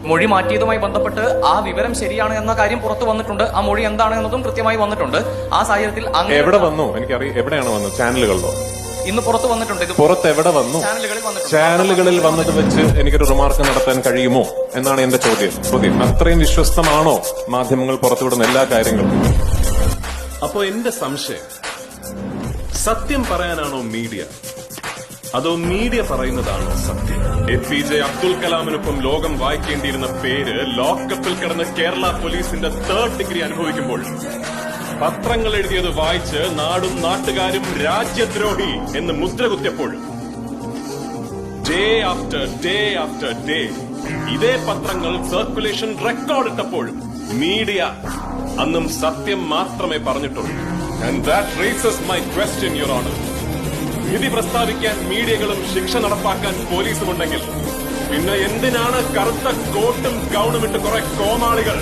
മൊഴി മാറ്റിയതുമായി ബന്ധപ്പെട്ട് ആ വിവരം ശരിയാണ് എന്ന കാര്യം പുറത്തു വന്നിട്ടുണ്ട്. ആ മൊഴി എന്താണ് എന്നതും കൃത്യമായി വന്നിട്ടുണ്ട്. ആ സാഹചര്യത്തിൽ എവിടെ വന്നു എനിക്കറിയാം, എവിടെയാണ് വന്നത്? ചാനലുകളിലോ? ഇന്ന് പുറത്തു വന്നിട്ടുണ്ട്. ഇത് പുറത്ത് എവിടെ വന്നു? ചാനലുകളിൽ വന്നിട്ട് വെച്ച് എനിക്കൊരു റിമാർക്ക് നടത്താൻ കഴിയുമോ എന്നാണ് എന്റെ ചോദ്യം. അത്രയും വിശ്വസ്തമാണോ മാധ്യമങ്ങൾ പുറത്തുവിടുന്ന എല്ലാ കാര്യങ്ങളും? അപ്പോ എന്റെ സംശയം, സത്യം പറയാനാണോ മീഡിയ, അതോ മീഡിയ പറയുന്നതാണോ സത്യം? APJ അബ്ദുൽ കലാമിനൊപ്പം ലോകം വായിക്കേണ്ടിയിരുന്ന പേര് ലോക്കപ്പിൽ കിടന്ന് കേരള പോലീസിന്റെ 3rd ഡിഗ്രി അനുഭവിക്കുമ്പോൾ പത്രങ്ങൾ എഴുതിയത് വായിച്ച് നാടും നാട്ടുകാരും രാജ്യദ്രോഹി എന്ന് മുദ്ര കുത്തിയപ്പോൾ day after day after day ഇതേ പത്രങ്ങൾ സർക്കുലേഷൻ റെക്കോർഡ് ഇട്ടപ്പോൾ മീഡിയ അന്നും സത്യം മാത്രമേ പറഞ്ഞിട്ടുള്ളൂ. And that races my question, your honour. വിധി പ്രസ്താവിക്കാൻ മീഡിയകളും ശിക്ഷ നടപ്പാക്കാൻ പോലീസും ഉണ്ടെങ്കിൽ പിന്നെ എന്തിനാണ് കറുത്ത കോട്ടും ഗൗണും ഇട്ട് കുറെ കോമാളികൾ